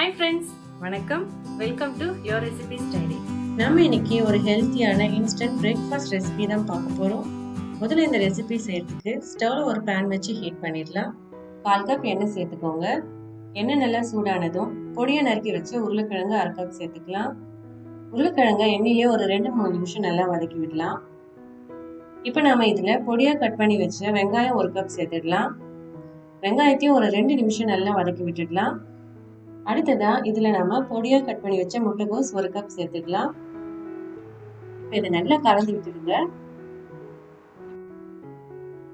Hi friends, வணக்கம். Welcome to your recipe study. நம்ம இன்னைக்கு ஒரு ஹெல்த்தியான இன்ஸ்டன்ட் பிரேக்ஃபாஸ்ட் ரெசிபி தான் பார்க்க போறோம். முதல்ல இந்த ரெசிபி செய்யறதுக்கு ஸ்டவ்ல ஒரு பேன் வச்சு ஹீட் பண்ணிடலாம். 1/4 கப் எண்ணெய் சேர்த்துக்கோங்க. எண்ணெய் நல்லா சூடானதும் பொடியை நறுக்கி வச்சு உருளைக்கிழங்கு 1/2 கப் சேர்த்துக்கலாம். உருளைக்கிழங்க எண்ணெயிலே ஒரு 2-3 நிமிஷம் நல்லா வதக்கி விடலாம். இப்போ நாம இதுல பொடியா கட் பண்ணி வச்ச வெங்காயம் 1 கப் சேர்த்துடலாம். வெங்காயத்தையும் ஒரு 2 நிமிஷம் நல்லா வதக்கி விட்டுடலாம். அடுத்ததா இதுல நாம பொடியா கட் பண்ணி வச்ச முட்டைகோஸ் 1 கப் சேர்த்துக்கலாம். இதை நல்லா கலந்து விட்டுடுங்க.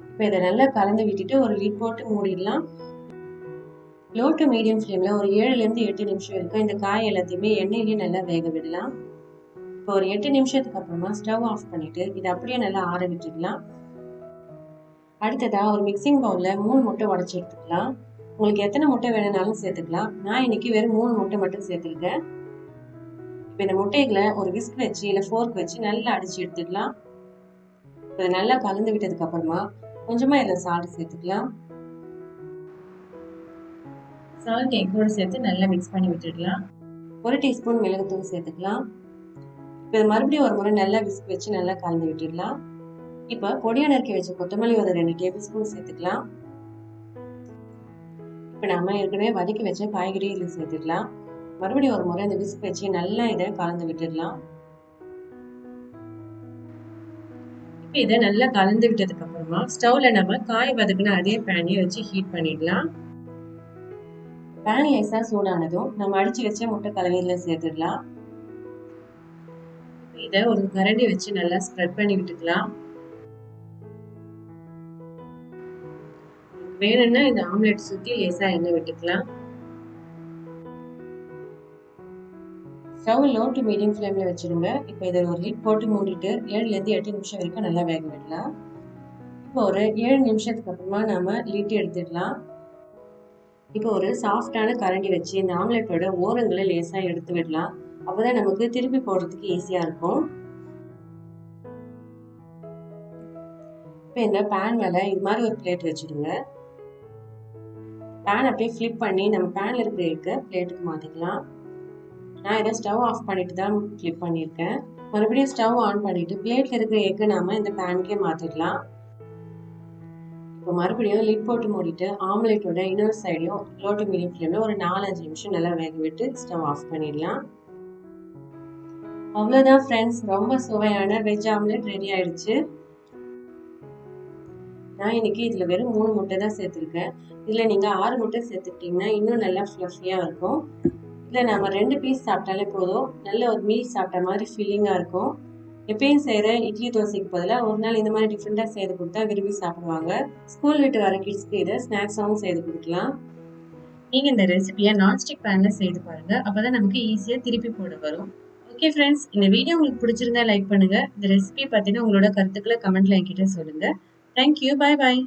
இப்போ இதை நல்லா கலந்து விட்டுட்டு ஒரு லிட் போட்டு மூடிடலாம். லோ டு மீடியம் ஃப்ளேம்ல ஒரு 7-8 நிமிஷம் வரைக்கும் இந்த காய் எல்லாத்தையுமே எண்ணெயிலேயே நல்லா வேக விடலாம். இப்போ ஒரு 8 நிமிஷத்துக்கு அப்புறமா ஸ்டவ் ஆஃப் பண்ணிட்டு இதை அப்படியே நல்லா ஆற விட்டுடலாம். அடுத்ததா ஒரு மிக்சிங் பவுல்ல 3 முட்டை உடைச்சு எடுத்துக்கலாம். உங்களுக்கு எத்தனை முட்டை வேணும்னாலும் சேர்த்துக்கலாம். நான் இன்னைக்கு வெறும் 3 முட்டை மட்டும் சேர்த்துருக்கேன். இப்போ இந்த முட்டைகளை ஒரு விஸ்க் வச்சு இல்லை ஃபோர்க் வச்சு நல்லா அடிச்சு எடுத்துக்கலாம். இதை நல்லா கலந்து விட்டதுக்கு அப்புறமா கொஞ்சமா இதில் சால்ட் சேர்த்துக்கலாம். சால்ட் எக்கோட சேர்த்து நல்லா மிக்ஸ் பண்ணி விட்டுடலாம். 1 டீஸ்பூன் மிளகுத்தூள் சேர்த்துக்கலாம். இப்போ இது மறுபடியும் ஒரு முறை நல்லா விஸ்க் வச்சு நல்லா கலந்து விட்டுடலாம். இப்போ பொடியா நறுக்கி வச்ச கொத்தமல்லி ஒரு 2 டேபிள் ஸ்பூன் சேர்த்துக்கலாம். இப்போ நாம ஏற்கனவே வதக்கி வச்ச காய்கறி இதில் சேர்த்துக்கலாம். மறுபடியும் ஒரு முறை இந்த விஸ்க் வச்சு நல்லா இதை கலந்து விட்டுடலாம். இப்போ இதை நல்லா கலந்து விட்டதுக்கு அப்புறமா ஸ்டவ்ல நம்ம காய் வதக்குன அதே பேனையை வச்சு ஹீட் பண்ணிடலாம். பேன் லேசா சூடானதும் நம்ம அடிச்சு வச்ச முட்டை கலவையில சேர்த்துடலாம். இதை ஒரு கரண்டி வச்சு நல்லா ஸ்ப்ரெட் பண்ணி விட்டுக்கலாம். வேணும்னா இந்த ஆம்லெட் சுத்தி லேசா எண்ணெய் விட்டுக்கலாம். ஸ்டவ் லோ டு மீடியம் ஃப்ளேம்ல வச்சிருங்க. இப்போ இதை ஒரு லிட் போட்டு மூடிட்டு 7-8 நிமிஷம் வரைக்கும் நல்லா வேக விடலாம். இப்போ ஒரு 7 நிமிஷத்துக்கு அப்புறமா நாம லிட் எடுத்துடலாம். இப்போ ஒரு சாஃப்டான கரண்டி வச்சு இந்த ஆம்லெட்டோட ஓரங்களை லேசா எடுத்து விடலாம். அப்பதான் நமக்கு திருப்பி போடுறதுக்கு ஈஸியா இருக்கும். இப்போ இந்த பேன் மேல இது மாதிரி ஒரு பிளேட் வச்சிடுங்க. பேன் அப்படியே ஃபிளிப் பண்ணி நம்ம பேன்ல இருக்கிற எக்கை பிளேட்டுக்கு மாத்திக்கலாம். நான் இதை ஸ்டவ் ஆஃப் பண்ணிட்டு தான் ஃபிளிப் பண்ணியிருக்கேன். மறுபடியும் ஸ்டவ் ஆன் பண்ணிட்டு பிளேட்ல இருக்கிற எக்கை நாம இந்த பேனுக்கே மாத்திடலாம். இப்போ மறுபடியும் லிட் போட்டு மூடிட்டு ஆம்லெட்டோட இன்னொரு சைடையும் லோ டு மீடியம் ஃப்ளேம்ல ஒரு 4-5 நிமிஷம் நல்லா வேக விட்டு ஸ்டவ் ஆஃப் பண்ணிடலாம். அவ்வளோதான் ஃப்ரெண்ட்ஸ், ரொம்ப சுவையான வெஜ் ஆம்லெட் ரெடி ஆயிடுச்சு. நான் இன்னைக்கு இதுல வெறும் 3 முட்டை தான் சேர்த்துருக்கேன். இதுல நீங்க 6 முட்டை சேர்த்துக்கிட்டீங்கன்னா இன்னும் நல்லா ஃப்ளஃபியா இருக்கும். இதுல நம்ம 2 பீஸ் சாப்பிட்டாலே போதும், நல்ல ஒரு மீல் சாப்பிட்ட மாதிரி ஃபீலிங்கா இருக்கும். எப்பயும் செய்யற இட்லி தோசைக்கு பதிலாக ஒரு நாள் இந்த மாதிரி டிஃப்ரெண்டா செய்து கொடுத்தா விரும்பி சாப்பிடுவாங்க. ஸ்கூல் விட்டு வர கிட்ஸ்க்கு இதை ஸ்நாக்ஸாகவும் செய்து கொடுக்கலாம். நீங்க இந்த ரெசிபியை நான்ஸ்டிக் பேன்ல செய்து பாருங்க. அப்பதான் நமக்கு ஈஸியா திருப்பி போட வரும். ஓகே ஃப்ரெண்ட்ஸ், இந்த வீடியோ உங்களுக்கு பிடிச்சிருந்தா லைக் பண்ணுங்க. இந்த ரெசிபி பத்தின உங்களோட கருத்துக்களை கமெண்ட்ல என்கிட்ட சொல்லுங்க. Thank you. Bye bye.